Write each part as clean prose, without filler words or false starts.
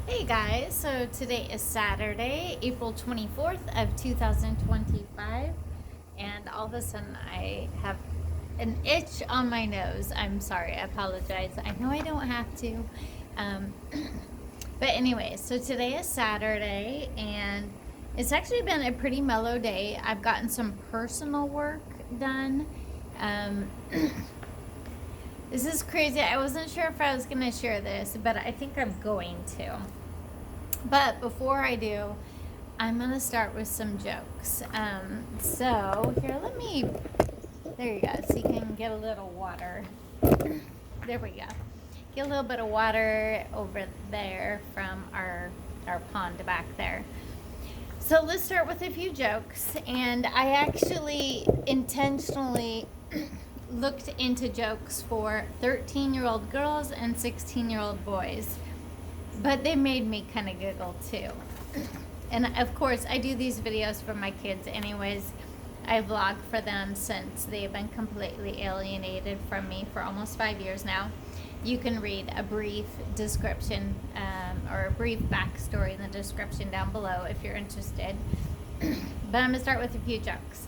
Hey guys, so today is Saturday, April 24th of 2025, and all of a sudden I have an itch on my nose. I'm sorry, I apologize. I know I don't have to. Um, but anyway, so today is Saturday, and it's actually been a pretty mellow day. I've gotten some personal work done. Um, This is crazy. I wasn't sure if I was going to share this, but I think I'm going to. But before I do, I'm going to start with some jokes. So here, there you go. So you can get a little water. There we go. Get a little bit of water over there from our pond back there. So let's start with a few jokes. And I actually intentionally looked into jokes for 13-year-old girls and 16-year-old boys, but they made me kind of giggle too. And of course, I do these videos for my kids anyways. I vlog for them since they've been completely alienated from me for almost 5 years now. You can read a brief description or a brief backstory in the description down below if you're interested. But I'm going to start with a few jokes.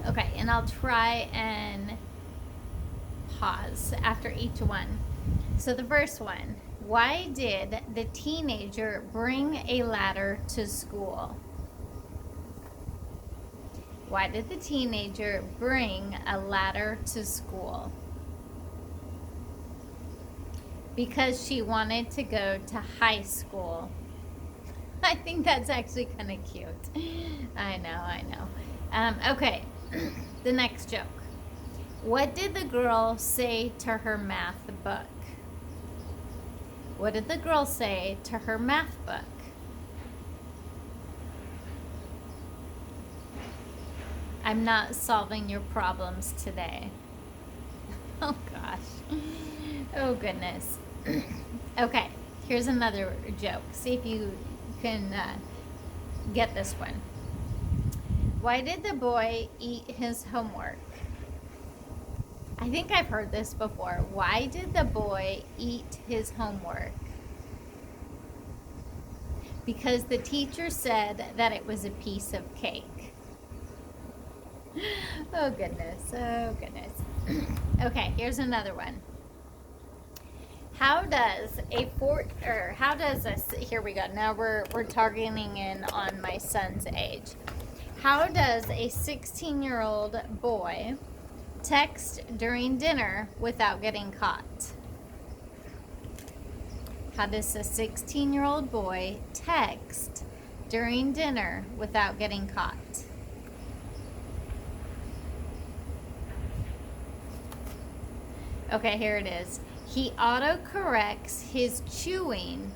Okay, and I'll try and pause after each one. So the first one, why did the teenager bring a ladder to school? Why did the teenager bring a ladder to school? Because she wanted to go to high school. I think that's actually kind of cute. I know. Okay. The next joke. What did the girl say to her math book? What did the girl say to her math book? I'm not solving your problems today. Oh gosh. Oh goodness. Okay, here's another joke. See if you can get this one. Why did the boy eat his homework? I think I've heard this before. Why did the boy eat his homework? Because the teacher said that it was a piece of cake. Oh goodness. Okay, here's another one. Here we go. Now we're targeting in on my son's age. How does a 16-year-old boy text during dinner without getting caught? How does a 16-year-old boy text during dinner without getting caught? Okay, here it is. He autocorrects his chewing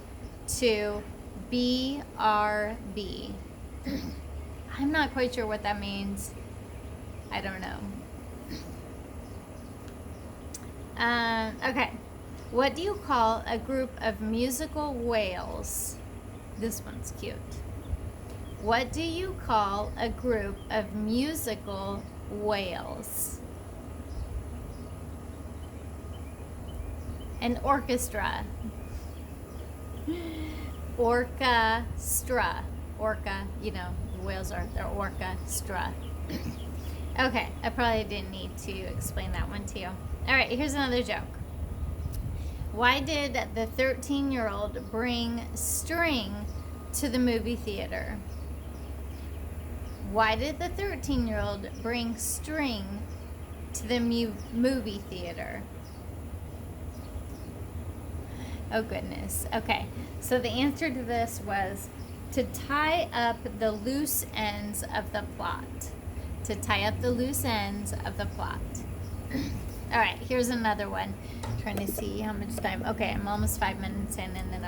to BRB. I'm not quite sure what that means. I don't know. Okay. What do you call a group of musical whales? This one's cute. What do you call a group of musical whales? An orchestra. Orchestra. Orca, whales are their orchestra. Okay, I probably didn't need to explain that one to you. All right, here's another joke. Why did the 13-year-old bring string to the movie theater? Why did the 13-year-old bring string to the movie theater? Oh goodness. Okay, so the answer to this was to tie up the loose ends of the plot. To tie up the loose ends of the plot. All right, here's another one. I'm trying to see how much time. Okay, I'm almost 5 minutes in, and then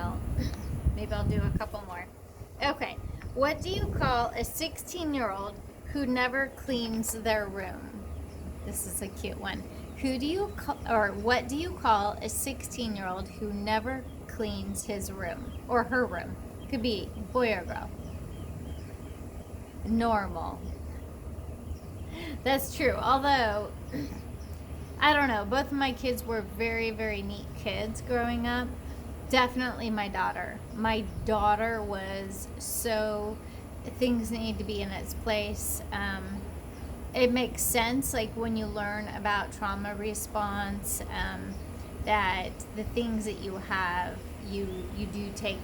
maybe I'll do a couple more. Okay, what do you call a 16-year-old who never cleans their room? This is a cute one. What do you call a 16-year-old who never cleans his room or her room? Could be boy or girl. Normal. That's true. Although, I don't know, both of my kids were very, very neat kids growing up. Definitely my daughter. My daughter was so, things need to be in its place. It makes sense, like when you learn about trauma response, that the things that you have, you do take,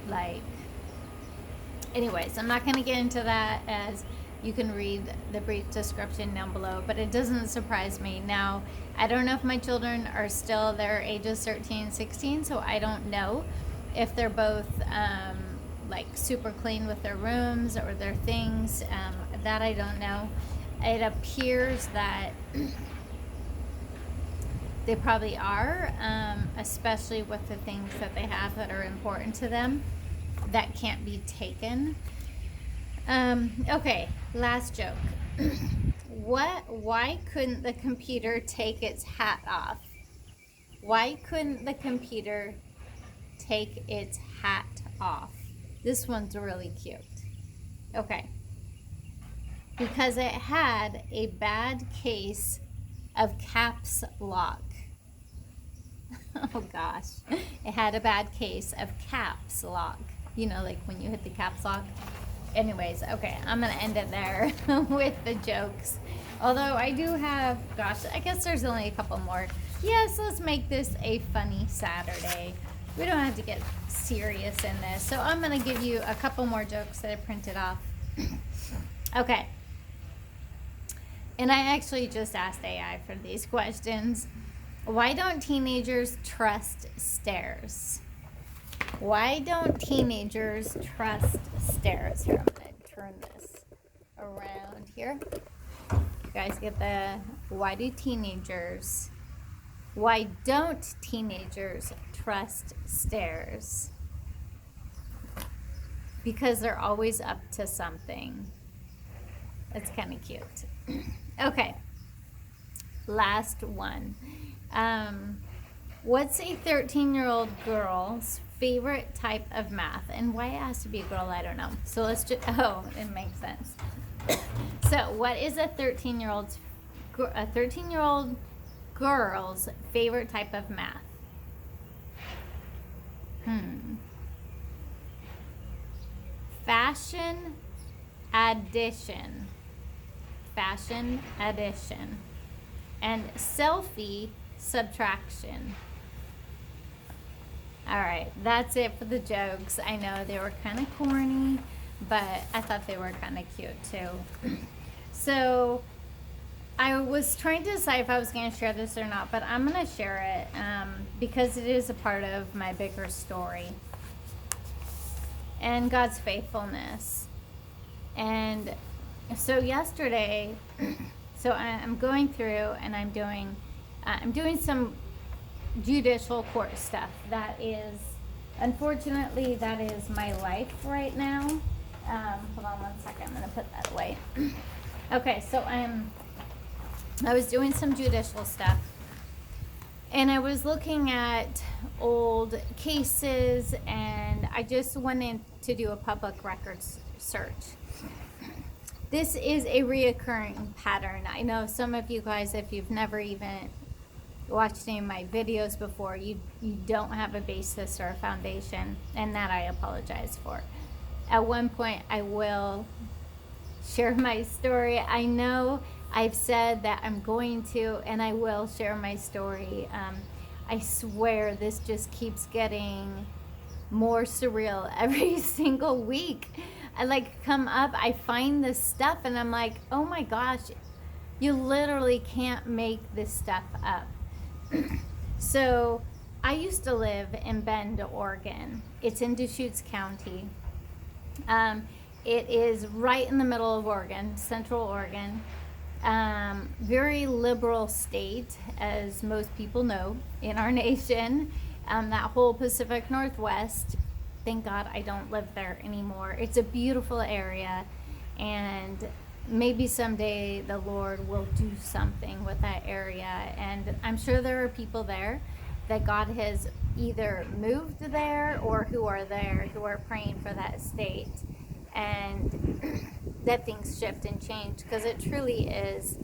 like, anyways, I'm not going to get into that, as you can read the brief description down below, but it doesn't surprise me. Now, I don't know if my children are still their ages 13 and 16, so I don't know if they're both like super clean with their rooms or their things. That I don't know. It appears that they probably are, especially with the things that they have that are important to them that can't be taken. Okay, last joke. Why couldn't the computer take its hat off? Why couldn't the computer take its hat off? This one's really cute. Okay. Because it had a bad case of caps lock. Oh gosh. It had a bad case of caps lock. You know, like when you hit the caps lock. Anyways, okay, I'm going to end it there with the jokes. Although I do have, gosh, I guess there's only a couple more. Yes, let's make this a funny Saturday. We don't have to get serious in this. So I'm going to give you a couple more jokes that I printed off. Okay. And I actually just asked AI for these questions. Why don't teenagers trust stairs? Why don't teenagers trust stairs? Here, I'm going to turn this around here. You guys get the, why don't teenagers trust stairs? Because they're always up to something. That's kind of cute. Okay, last one. What's a 13-year-old girl's favorite type of math? And why it has to be a girl, I don't know. So let's just, oh, it makes sense. So what is a 13-year-old girl's favorite type of math? Fashion addition. Fashion addition. And selfie subtraction. All right, that's it for the jokes. I know they were kind of corny, but I thought they were kind of cute too. So I was trying to decide if I was going to share this or not, but I'm going to share it because it is a part of my bigger story and God's faithfulness. And so yesterday, so I'm going through and I'm doing some judicial court stuff. That is, unfortunately, that is my life right now. Hold on one second, I'm going to put that away. Okay, so I was doing some judicial stuff, and I was looking at old cases, and I just went in to do a public records search. This is a reoccurring pattern. I know some of you guys, if you've never even watched any of my videos before, you don't have a basis or a foundation, and that I apologize for. At one point, I will share my story. I know I've said that I'm going to, and I will share my story. I swear this just keeps getting more surreal every single week. I like come up, I find this stuff, and I'm like, oh my gosh, you literally can't make this stuff up. So I used to live in Bend, Oregon. It's in Deschutes County. It is right in the middle of Oregon, Central Oregon. Very liberal state, as most people know in our nation. That whole Pacific Northwest, thank God I don't live there anymore. It's a beautiful area, and maybe someday the Lord will do something with that area. And I'm sure there are people there that God has either moved there or who are there who are praying for that state, and that things shift and change, because it truly is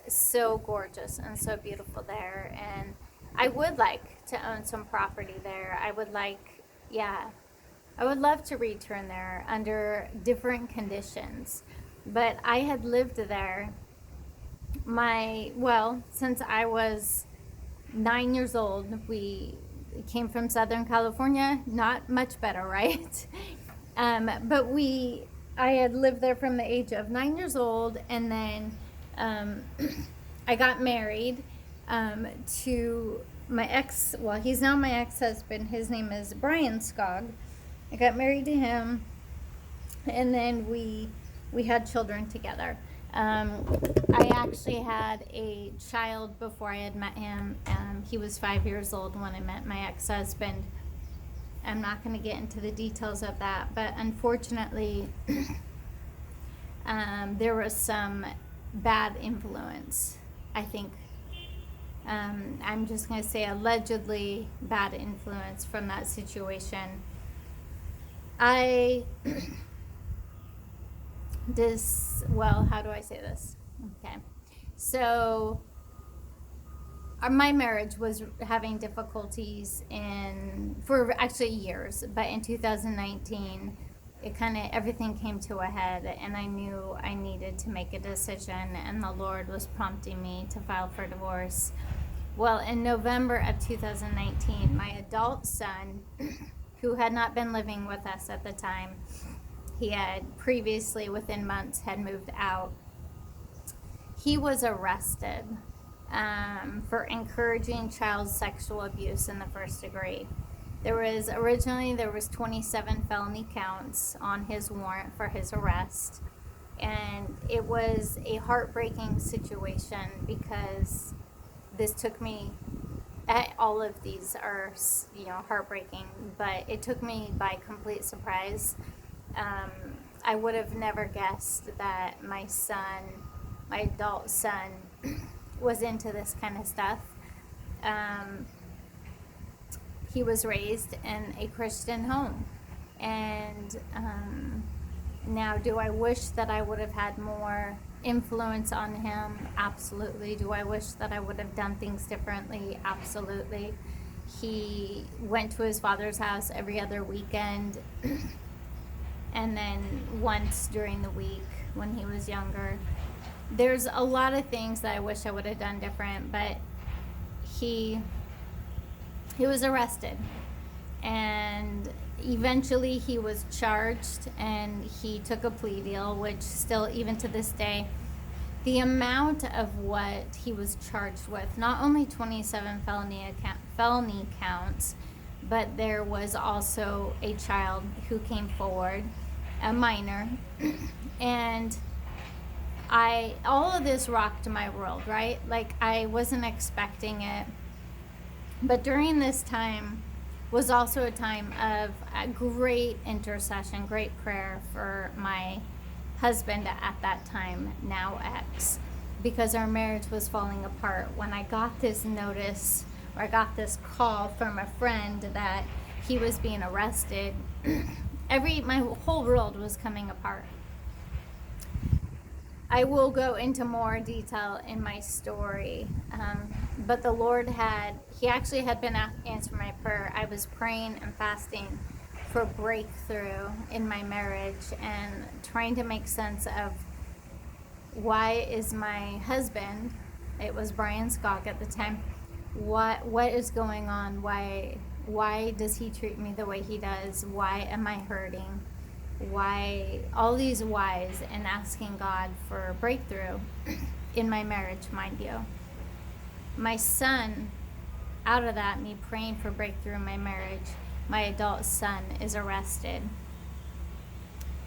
so gorgeous and so beautiful there. And I would like to own some property there. I would like, yeah, I would love to return there under different conditions. But I had lived there since I was 9 years old. We came from Southern California, not much better, right? But I had lived there from the age of 9 years old, and then um, I got married to my ex. Well, he's now my ex-husband. His name is Brian Skog. I got married to him, and then we had children together. I actually had a child before I had met him. He was 5 years old when I met my ex-husband. I'm not going to get into the details of that, but unfortunately, there was some bad influence. I think I'm just going to say allegedly bad influence from that situation. How do I say this? Okay. So, my marriage was having difficulties for actually years, but in 2019, everything came to a head, and I knew I needed to make a decision, and the Lord was prompting me to file for divorce. Well, in November of 2019, my adult son, who had not been living with us at the time, he had previously, within months, had moved out. He was arrested for encouraging child sexual abuse in the first degree. There was 27 felony counts on his warrant for his arrest, and it was a heartbreaking situation because this took me. All of these are, heartbreaking, but it took me by complete surprise. I would have never guessed that my adult son, was into this kind of stuff. He was raised in a Christian home, and now, do I wish that I would have had more influence on him? Absolutely. Do I wish that I would have done things differently? Absolutely. He went to his father's house every other weekend, and then once during the week when he was younger. There's a lot of things that I wish I would have done different, but he was arrested, and eventually he was charged, and he took a plea deal, which still, even to this day, the amount of what he was charged with, not only 27 felony counts, but there was also a child who came forward, a minor, and all of this rocked my world, right? Like, I wasn't expecting it. But during this time was also a time of great intercession, great prayer for my husband at that time, now ex, because our marriage was falling apart. When I got this notice, or I got this call from a friend that he was being arrested, my whole world was coming apart. I will go into more detail in my story, but the Lord he actually had been answering my prayer. I was praying and fasting for breakthrough in my marriage and trying to make sense of why is my husband, it was Brian Skog at the time, what is going on? Why does he treat me the way he does? Why am I hurting? Why, all these whys, and asking God for breakthrough in my marriage, mind you. My son, out of that, me praying for breakthrough in my marriage, my adult son is arrested.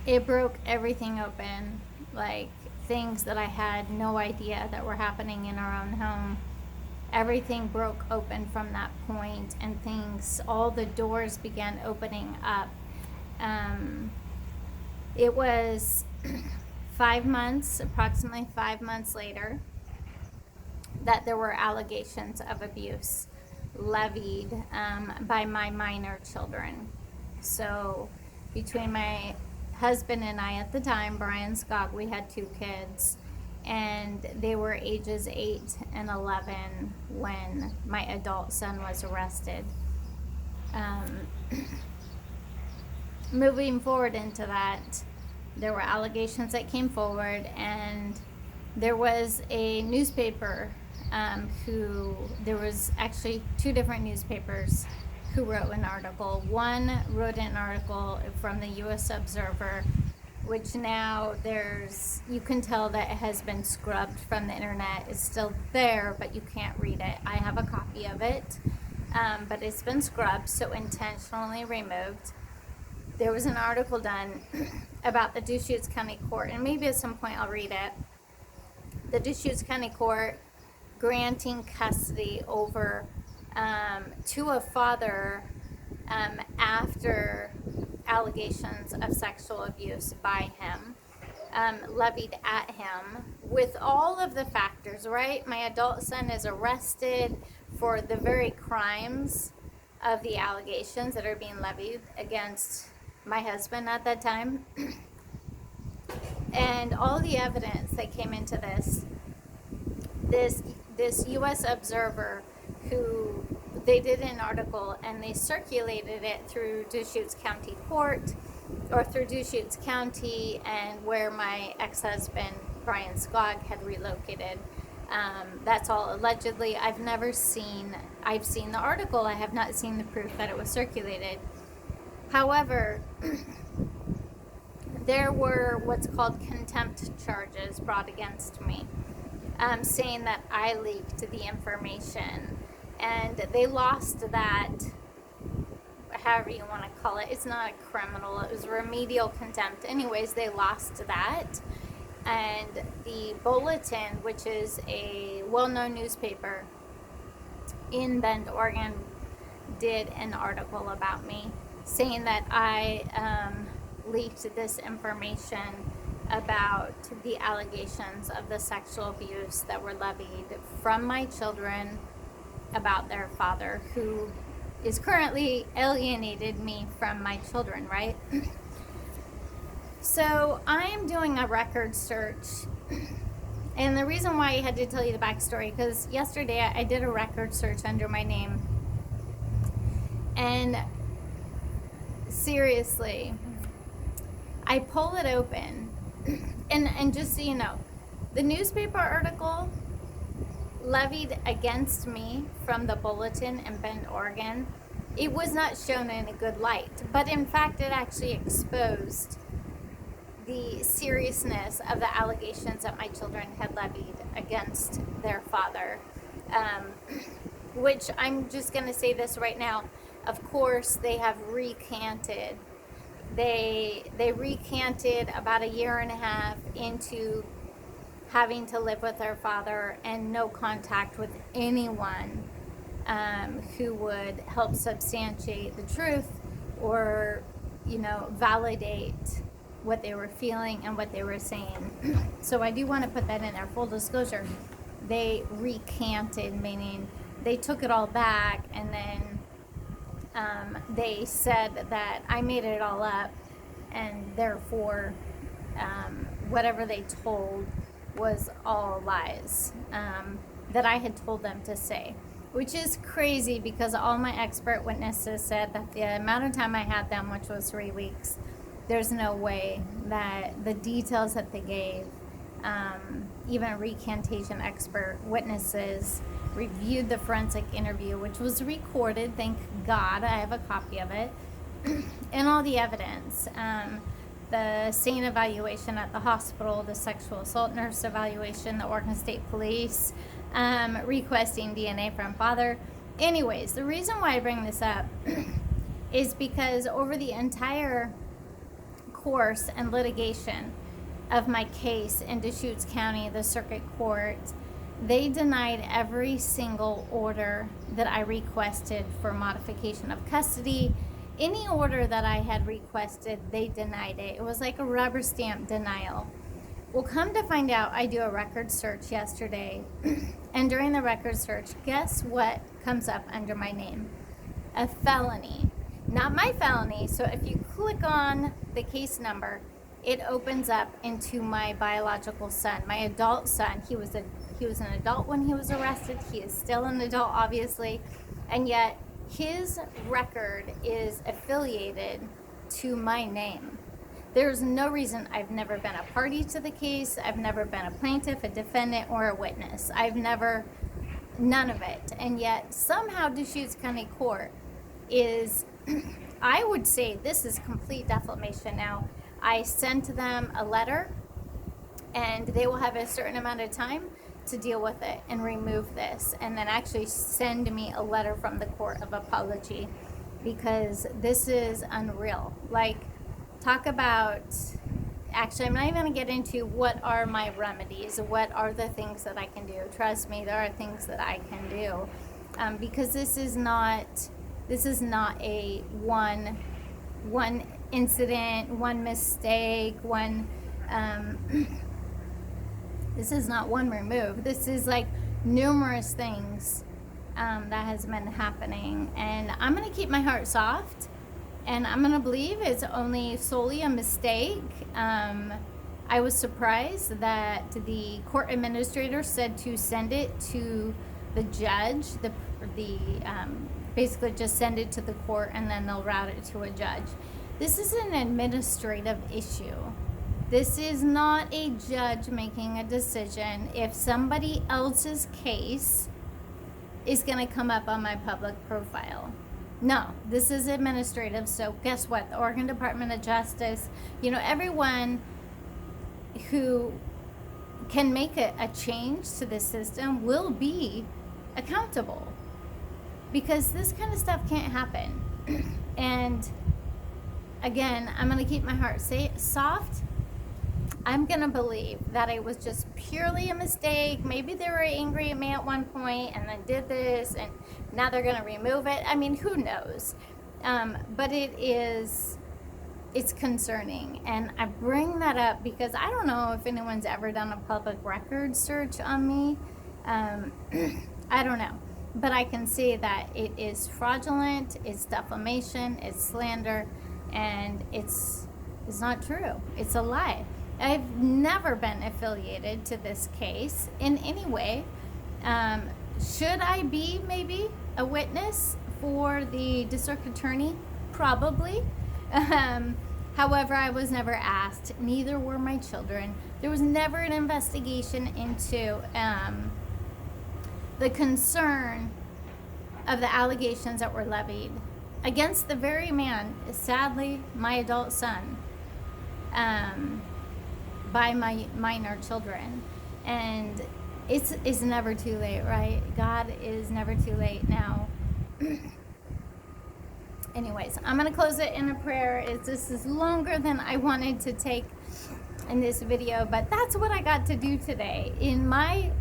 It broke everything open, like things that I had no idea that were happening in our own home. Everything broke open from that point, and all the doors began opening up. It was approximately 5 months later, that there were allegations of abuse levied by my minor children. So between my husband and I at the time, Brian Skog, we had 2 kids, and they were ages 8 and 11 when my adult son was arrested. Moving forward into that, there were allegations that came forward, and there was a newspaper there was actually 2 different newspapers who wrote an article. One wrote an article from the U.S. Observer, which now you can tell that it has been scrubbed from the internet. It's still there, but you can't read it. I have a copy of it, but it's been scrubbed, so intentionally removed. There was an article done about the Deschutes County Court, and maybe at some point I'll read it. The Deschutes County Court granting custody over to a father after allegations of sexual abuse by him, levied at him with all of the factors, right? My adult son is arrested for the very crimes of the allegations that are being levied against my husband at that time. And all the evidence that came into this U.S. Observer, who they did an article and they circulated it through Deschutes County Court, or through Deschutes County, and where my ex-husband Brian Skog had relocated. That's all allegedly. I've seen the article. I have not seen the proof that it was circulated. However, there were what's called contempt charges brought against me, saying that I leaked the information, and they lost that, however you want to call it. It's not a criminal, it was remedial contempt. Anyways, they lost that, and the Bulletin, which is a well-known newspaper in Bend, Oregon, did an article about me, saying that I leaked this information about the allegations of the sexual abuse that were levied from my children about their father, who is currently alienated me from my children, right? So I am doing a record search, and the reason why I had to tell you the backstory, because yesterday I did a record search under my name, and seriously, I pull it open, and just so you know, the newspaper article levied against me from the Bulletin in Bend, Oregon, it was not shown in a good light, but in fact it actually exposed the seriousness of the allegations that my children had levied against their father, which I'm just going to say this right now. Of course, they have recanted. They recanted about 1.5 years into having to live with their father and no contact with anyone who would help substantiate the truth or, validate what they were feeling and what they were saying. So I do want to put that in there. Full disclosure, they recanted, meaning they took it all back, and then they said that I made it all up, and therefore whatever they told was all lies that I had told them to say, which is crazy because all my expert witnesses said that the amount of time I had them, which was 3 weeks, there's no way that the details that they gave, even recantation expert witnesses reviewed the forensic interview, which was recorded, thank God, I have a copy of it, and all the evidence, the SANE evaluation at the hospital, the sexual assault nurse evaluation, the Oregon State Police requesting DNA from father. Anyways, the reason why I bring this up is because over the entire course and litigation of my case in Deschutes County, the circuit court, they denied every single order that I requested for modification of custody. Any order that I had requested, they denied it. It was like a rubber stamp denial. Well, come to find out, I do a record search yesterday, and during the record search, guess what comes up under my name? A felony. Not my felony, so if you click on the case number, it opens up into my biological son, my adult son. He was an adult when he was arrested. He is still an adult, obviously, and yet his record is affiliated to my name. There's no reason. I've never been a party to the case. I've never been a plaintiff, a defendant, or a witness. None of it. And yet somehow Deschutes County Court is, I would say this is complete defamation. Now, I sent them a letter, and they will have a certain amount of time to deal with it and remove this, and then actually send me a letter from the court of apology, because this is unreal. Like, talk about, actually, I'm not even going to get into what are my remedies, what are the things that I can do. Trust me, there are things that I can do, because this is not a one incident, one mistake, this is not one remove. This is like numerous things that has been happening, and I'm going to keep my heart soft, and I'm going to believe it's only solely a mistake. I was surprised that the court administrator said to send it to the judge, basically just send it to the court and then they'll route it to a judge. This is an administrative issue. This is not a judge making a decision if somebody else's case is going to come up on my public profile. No, this is administrative. So guess what? The Oregon Department of Justice, everyone who can make a change to the system will be accountable, because this kind of stuff can't happen. And again, I'm going to keep my heart soft. I'm going to believe that it was just purely a mistake. Maybe they were angry at me at one point and then did this, and now they're going to remove it. I mean, who knows? But it's concerning. And I bring that up because I don't know if anyone's ever done a public record search on me. I don't know. But I can see that it is fraudulent, it's defamation, it's slander, and it's not true. It's a lie. I've never been affiliated to this case in any way. Should I be maybe a witness for the district attorney? Probably. However, I was never asked. Neither were my children. There was never an investigation into the concern of the allegations that were levied against the very man, sadly, my adult son, by my minor children. And it's never too late, right? God is never too late now. Anyways, I'm going to close it in a prayer. This is longer than I wanted to take in this video, but that's what I got to do today. In my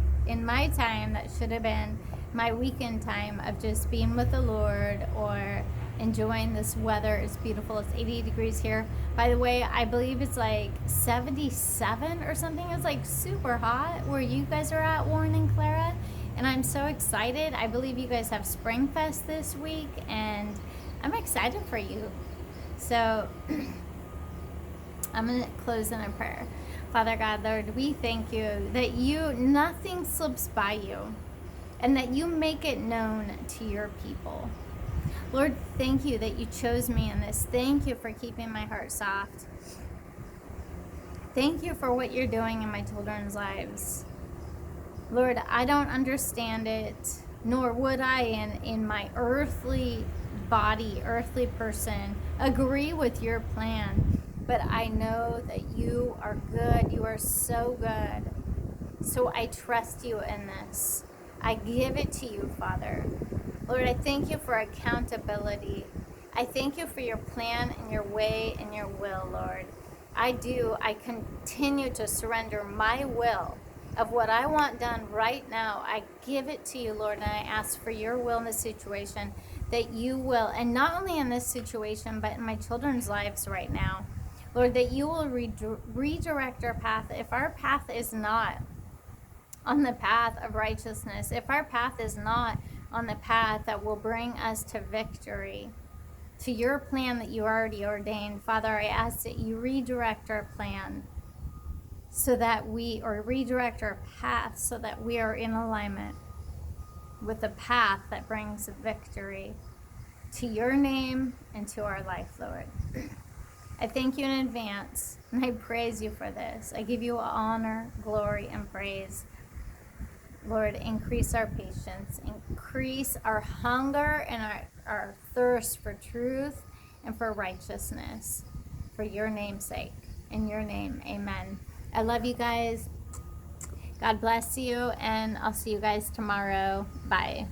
time that should have been my weekend time of just being with the Lord or enjoying this weather. It's beautiful. It's 80 degrees here. By the way, I believe it's like 77 or something. It's like super hot where you guys are at, Warren and Clara. And I'm so excited. I believe you guys have Spring Fest this week, and I'm excited for you. So I'm going to close in a prayer. Father God, Lord, we thank you that nothing slips by you, and that you make it known to your people. Lord, thank you that you chose me in this. Thank you for keeping my heart soft. Thank you for what you're doing in my children's lives. Lord, I don't understand it, nor would I in my earthly body, earthly person, agree with your plan. But I know that you are good. You are so good. So I trust you in this. I give it to you, Father. Lord, I thank you for accountability. I thank you for your plan and your way and your will, Lord. I continue to surrender my will of what I want done right now. I give it to you, Lord, and I ask for your will in this situation, that you will, and not only in this situation, but in my children's lives right now, Lord, that you will redirect our path. If our path is not on the path of righteousness, if our path is not on the path that will bring us to victory, to your plan that you already ordained. Father, I ask that you redirect our plan redirect our path so that we are in alignment with a path that brings victory to your name and to our life, Lord. I thank you in advance, and I praise you for this. I give you honor, glory, and praise. Lord, increase our patience, increase our hunger and our thirst for truth and for righteousness, for your name's sake. In your name, amen. I love you guys. God bless you, and I'll see you guys tomorrow. Bye.